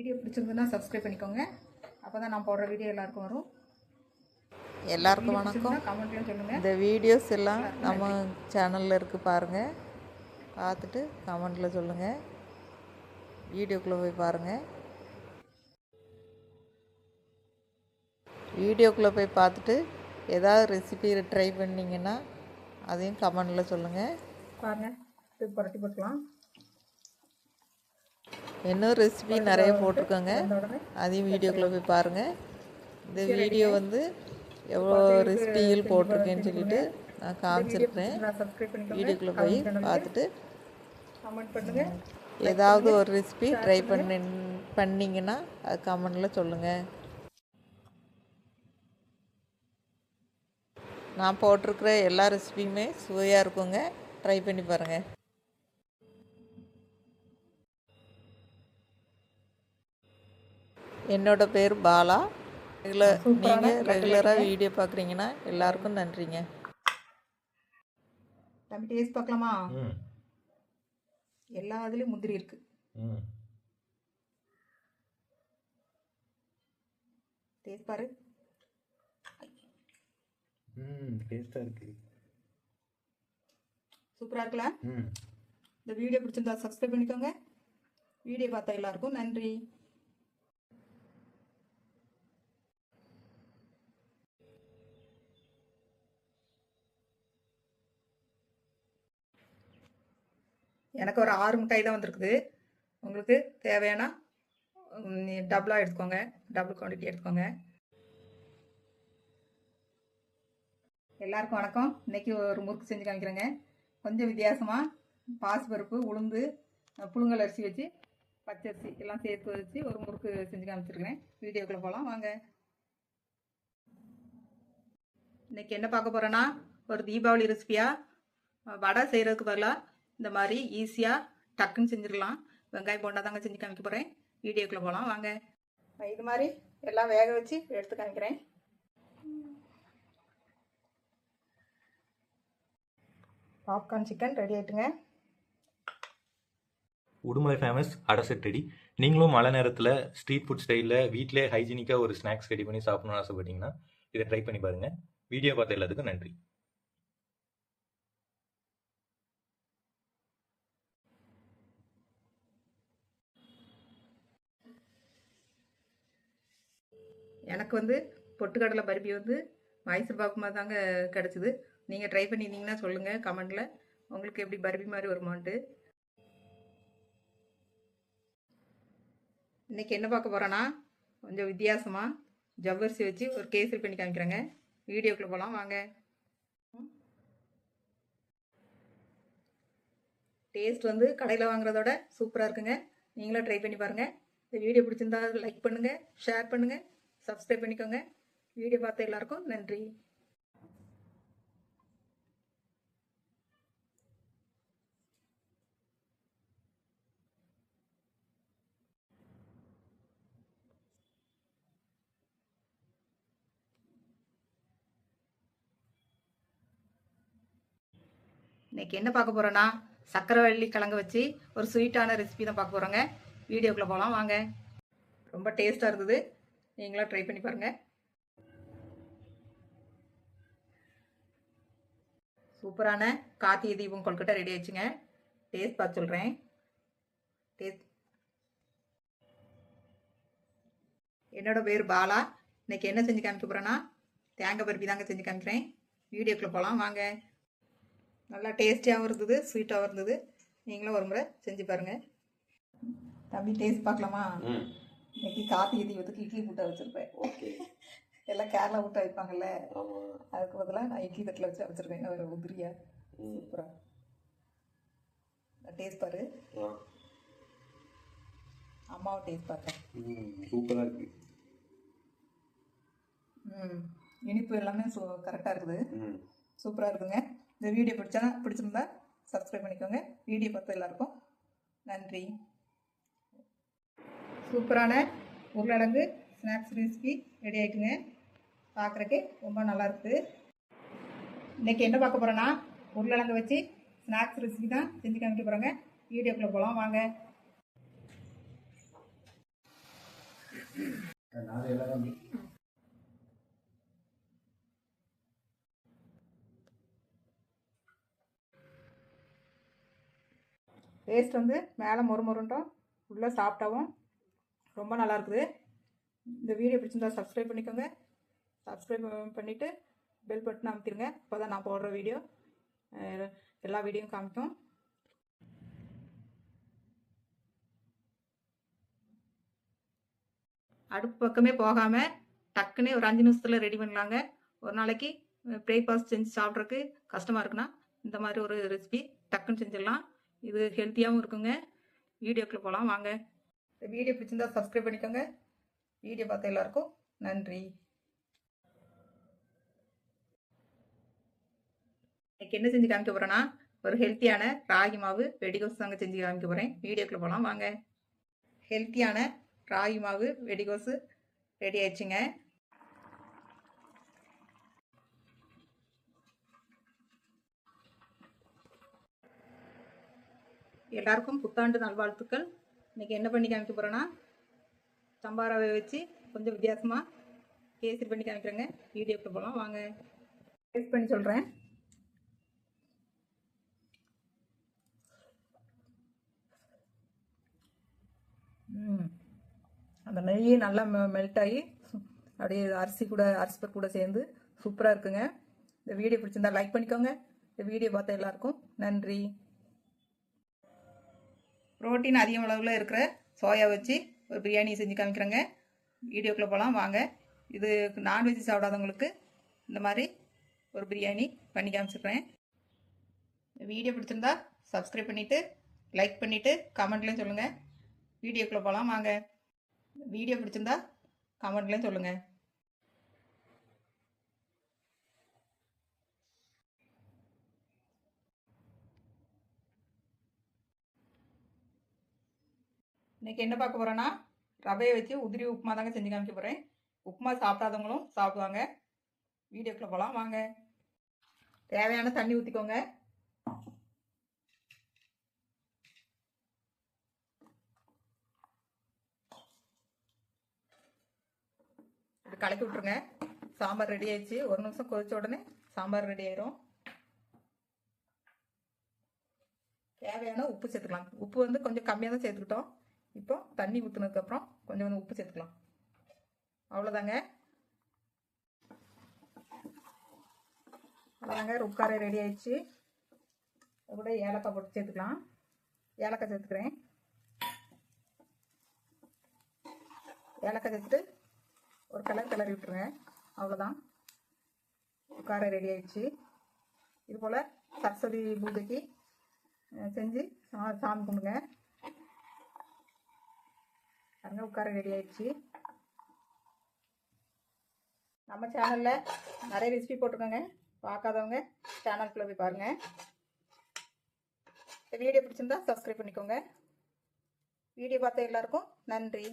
Video பிடிச்சிருந்ததுன்னா subscribe பண்ணிக்கோங்க. அப்போ தான் நான் போடுற வீடியோ எல்லாருக்கும் வரும். எல்லாருக்கும் வணக்கம். கமெண்ட்லையும் சொல்லுங்கள். இந்த வீடியோஸ் எல்லாம் நம்ம சேனலில் இருக்குது பாருங்கள். பார்த்துட்டு கமெண்டில் சொல்லுங்கள். வீடியோக்குள்ளே போய் பாருங்கள். வீடியோக்குள்ளே போய் பார்த்துட்டு ஏதாவது ரெசிபி ட்ரை பண்ணிங்கன்னா அதையும் கமெண்டில் சொல்லுங்கள். பாருங்கள், இது புரட்டி போட்டுக்கலாம். இன்னும் ரெசிபி நிறைய போட்டிருக்கோங்க, அதையும் வீடியோக்குள்ளே போய் பாருங்கள். இந்த வீடியோ வந்து எவ்வளோ ரெசிபிகள் போட்டிருக்கேன்னு சொல்லிட்டு நான் காமிச்சிருக்கிறேன். வீடியோக்குள்ளே போய் பார்த்துட்டு கமெண்ட் பண்ணுங்கள். ஏதாவது ஒரு ரெசிபி ட்ரை பண்ணிங்கன்னா அது கமெண்டில் சொல்லுங்கள். நான் போட்டிருக்கிற எல்லா ரெசிபியுமே சுவையாக இருக்குங்க, ட்ரை பண்ணி பாருங்கள். என்னோட பேர் பாலா. நீங்கள் ரெகுலராக வீடியோ பார்க்குறீங்கன்னா எல்லாருக்கும் நன்றிங்க. தம்பி டேஸ்ட் பார்க்கலாமா? எல்லா இதுலேயும் முந்திரி இருக்கு. டேஸ்ட் பாரு. டேஸ்டா இருக்கு. சூப்பரா இருக்குல்ல? இந்த வீடியோ பிடிச்சிருந்தா சப்ஸ்கிரைப் பண்ணிக்கோங்க. வீடியோ பார்த்த எல்லாருக்கும் நன்றி. எனக்கு ஒரு 6 மிட்டாய் தான் வந்திருக்குது. உங்களுக்கு தேவையான டபுளாக எடுத்துக்கோங்க, டபுள் குவான்டிட்டி எடுத்துக்கோங்க. எல்லாருக்கும் வணக்கம். இன்றைக்கி ஒரு முறுக்கு செஞ்சு காமிக்கிறேங்க. கொஞ்சம் வித்தியாசமாக பாசிப்பருப்பு, உளுந்து, புழுங்கல் அரிசி வச்சு, பச்சரிசி எல்லாம் சேர்த்து வச்சு ஒரு முறுக்கு செஞ்சு காமிச்சிருக்கிறேன். வீடியோக்குள்ளே போகலாம் வாங்க. இன்றைக்கி என்ன பார்க்க போகிறேன்னா, ஒரு தீபாவளி ரெசிபியாக வடை செய்கிறதுக்கு பதிலாக இந்த மாதிரி ஈஸியாக டக்குன்னு செஞ்சிடலாம். வெங்காயம் போண்டா தாங்க செஞ்சு காமிக்க போகிறேன். வீடியோக்குள்ளே போகலாம் வாங்க. இது மாதிரி எல்லாம் வேக வச்சு எடுத்து காமிக்கிறேன். பாப்கார்ன் சிக்கன் ரெடி ஆகிட்டுங்க. Udumalai famous adai set ready. நீங்களும் மழை நேரத்தில் ஸ்ட்ரீட் ஃபுட் ஸ்டைலில் வீட்டிலே ஹைஜீனிக்காக ஒரு ஸ்நாக்ஸ் ரெடி பண்ணி சாப்பிடணும்னு ஆசைப்பட்டீங்கன்னா இதை ட்ரை பண்ணி பாருங்கள். வீடியோ பார்த்த எல்லாத்துக்கும் நன்றி. எனக்கு வந்து பொட்டுக்கடலை பருப்பி வந்து மைசூர் பாக்கு மாதிரி தாங்க கிடச்சிது. நீங்கள் ட்ரை பண்ணியிருந்தீங்கன்னா சொல்லுங்கள் கமெண்டில், உங்களுக்கு எப்படி பருப்பி மாதிரி வருமான்ட்டு. இன்றைக்கி என்ன பார்க்க போகிறேன்னா, கொஞ்சம் வித்தியாசமாக ஜவ்வரிசி வச்சு ஒரு கேசரி பண்ணி காமிக்கிறேங்க. வீடியோக்குள்ளே போகலாம் வாங்க. டேஸ்ட் வந்து கடையில் வாங்குறதோட சூப்பராக இருக்குங்க. நீங்களும் ட்ரை பண்ணி பாருங்கள். இந்த வீடியோ பிடிச்சிருந்தா லைக் பண்ணுங்கள், ஷேர் பண்ணுங்கள், சப்ஸ்கிரைப் பண்ணிக்கோங்க. வீடியோ பார்த்த எல்லாருக்கும் நன்றி. இன்னைக்கு என்ன பார்க்க போகிறோன்னா, சக்கரவள்ளி கிழங்கு வச்சு ஒரு ஸ்வீட்டான ரெசிபி தான் பார்க்க போகிறோங்க. வீடியோக்குள்ளே போகலாம் வாங்க. ரொம்ப டேஸ்ட்டாக இருந்தது, நீங்களும் ட்ரை பண்ணி பாருங்கள். சூப்பரான கார்த்திகை தீபம் கொழுக்கட்டை ரெடி ஆயிடுச்சுங்க. டேஸ்ட் பார்த்து சொல்கிறேன். என்னோட பேர் பாலா. இன்னைக்கு என்ன செஞ்சு காமிக்க போகிறேன்னா, தேங்காய் பருப்பி தாங்க செஞ்சு காமிக்கிறேன். வீடியோக்குள்ளே போகலாம் வாங்க. நல்லா டேஸ்டியாகவும் இருந்தது, ஸ்வீட்டாகவும் இருந்தது. நீங்களும் ஒரு முறை செஞ்சு பாருங்கள். தம்பி டேஸ்ட் பார்க்கலாமா? இன்னைக்கு கார்த்திகை தீபத்துக்கு இட்லி கூட்டை வச்சுருப்பேன். எல்லாம் கேரளா கூட்டை வைப்பாங்கல்ல, அதுக்கு பதிலாக நான் இட்லி தட்டில் வச்சு வச்சுருக்கேன். ஒரு உதிரியா சூப்பராக டேஸ்ட் பாரு. அம்மாவும் டேஸ்ட் பார்த்தேன். சூப்பராக இருக்குது. இனிப்பு எல்லாமே கரெக்டாக இருக்குது, சூப்பராக இருக்குதுங்க. இந்த வீடியோ பிடிச்சிருந்தா சப்ஸ்கிரைப் பண்ணிக்கோங்க. வீடியோ பார்த்த எல்லாருக்கும் நன்றி. சூப்பரான உருளைக்கிழங்கு ஸ்நாக்ஸ் ரெசிபி ரெடி ஆகிட்டுங்க. பார்க்குறக்கு ரொம்ப நல்லா இருக்குது. இன்றைக்கி என்ன பார்க்க போகிறேன்னா, உருளைக்கிழங்கு வச்சு ஸ்நாக்ஸ் ரெசிபி தான் செஞ்சு காமிக்க போகிறோங்க. வீடியோக்குள்ளே போகலாம் வாங்க. டேஸ்ட் வந்து மேலே மொறுமொறுன்ட்டும் உள்ளே சாப்பிட்டாவும் ரொம்ப நல்லா இருக்குது. இந்த வீடியோ பிடிச்சிருந்தா சப்ஸ்கிரைப் பண்ணிக்கோங்க. சப்ஸ்கிரைப் பண்ணிவிட்டு பெல் பட்டன் அமுத்திடுங்க. அப்போ தான் நான் போடுற வீடியோ எல்லா வீடியோவும் காமிக்கும். அடுப்பு பக்கமே போகாமல் டக்குன்னு ஒரு 5 நிமிஷத்தில் ரெடி பண்ணலாங்க. ஒரு நாளைக்கு பிரேக்ஃபாஸ்ட் செஞ்சு சாப்பிட்றதுக்கு கஷ்டமாக இருக்குன்னா இந்த மாதிரி ஒரு ரெசிபி டக்குன்னு செஞ்சிடலாம். இது ஹெல்த்தியாகவும் இருக்குங்க. வீடியோக்குள்ளே போகலாம் வாங்க. இந்த வீடியோ பிடிச்சிருந்தா சப்ஸ்கிரைப் பண்ணிக்கோங்க. வீடியோ பார்த்த எல்லாருக்கும் நன்றி. இன்னைக்கு என்ன செஞ்சு காமிக்க போகிறேன்னா ஒரு ஹெல்த்தியான ராகி மாவு வெடிகோஸ் தாங்க செஞ்சு காமிக்க போகிறேன். வீடியோக்குள்ளே போகலாம் வாங்க. ஹெல்த்தியான ராகி மாவு வெடிகோஸு ரெடி ஆயிடுச்சுங்க. எல்லாருக்கும் புத்தாண்டு நல்வாழ்த்துக்கள். இன்றைக்கி என்ன பண்ணி காமிக்க போகிறேன்னா சம்பா ரவை வச்சு கொஞ்சம் வித்தியாசமாக கேசரி பண்ணி காமிக்கிறேங்க. வீடியோக்குள்ளே போகலாம் வாங்க. டேஸ்ட் பண்ணி சொல்கிறேன். அந்த நெய் நல்லா மெல்ட் ஆகி அப்படியே அரிசி பருப்பு கூட சேர்ந்து சூப்பராக இருக்குங்க. இந்த வீடியோ பிடிச்சிருந்தா லைக் பண்ணிக்கோங்க. இந்த வீடியோ பார்த்த எல்லாருக்கும் நன்றி. புரோட்டீன் அதிக அளவில் இருக்கிற சோயா வச்சு ஒரு பிரியாணி செஞ்சு காமிக்கிறேங்க. வீடியோக்குள்ளே போகலாம் வாங்க. இது நான்வெஜ் சாப்பிடாதவங்களுக்கு இந்த மாதிரி ஒரு பிரியாணி பண்ணி காமிச்சிடுறேன். வீடியோ பிடிச்சிருந்தா சப்ஸ்கிரைப் பண்ணிவிட்டு லைக் பண்ணிவிட்டு கமெண்ட்லேயும் சொல்லுங்கள். வீடியோக்குள்ளே போகலாம் வாங்க. வீடியோ பிடிச்சிருந்தா கமெண்ட்லேயும் சொல்லுங்கள். இன்றைக்கி என்ன பார்க்க போகிறேன்னா ரவையை வச்சு உதிரி உப்புமா தாங்க செஞ்சு காமிக்க போகிறேன். உப்புமா சாப்பிடாதவங்களும் சாப்பிடுவாங்க. வீடியோக்குள்ளே போகலாம் வாங்க. தேவையான தண்ணி ஊற்றிக்கோங்க. இது கலக்கி விட்ருங்க. சாம்பார் ரெடி ஆயிடுச்சு. ஒரு நிமிஷம் கொதிச்ச உடனே சாம்பார் ரெடி ஆயிரும். தேவையான உப்பு சேர்த்துக்கலாம். உப்பு வந்து கொஞ்சம் கம்மியாக தான் சேர்த்துக்கிட்டோம். இப்போ தண்ணி ஊற்றுனதுக்கப்புறம் கொஞ்சம் உப்பு சேர்த்துக்கலாம். அவ்வளோதாங்க. அவ்வளோதாங்க. ருக்காரை ரெடி ஆயிடுச்சு. அது கூட ஏலக்காய் போட்டு சேர்த்துக்கலாம். ஏலக்காய் சேர்த்துக்கிறேன். ஏலக்காய் சேர்த்துட்டு ஒரு கிளறி விட்டுருங்க. அவ்வளோதான். ருக்காரை ரெடி ஆயிடுச்சு. இது போல் சரஸ்வதி பூஜைக்கு செஞ்சு சாமி கும்பிடுங்க. பாருங்க உட்கார ரெடி ஆயிடுச்சு. நம்ம சேனலில் நிறைய ரெசிபி போட்டிருக்கோங்க. பார்க்காதவங்க சேனலுக்குள்ளே போய் பாருங்கள். இந்த வீடியோ பிடிச்சிருந்தா சப்ஸ்கிரைப் பண்ணிக்கோங்க. வீடியோ பார்த்த எல்லாருக்கும் நன்றி.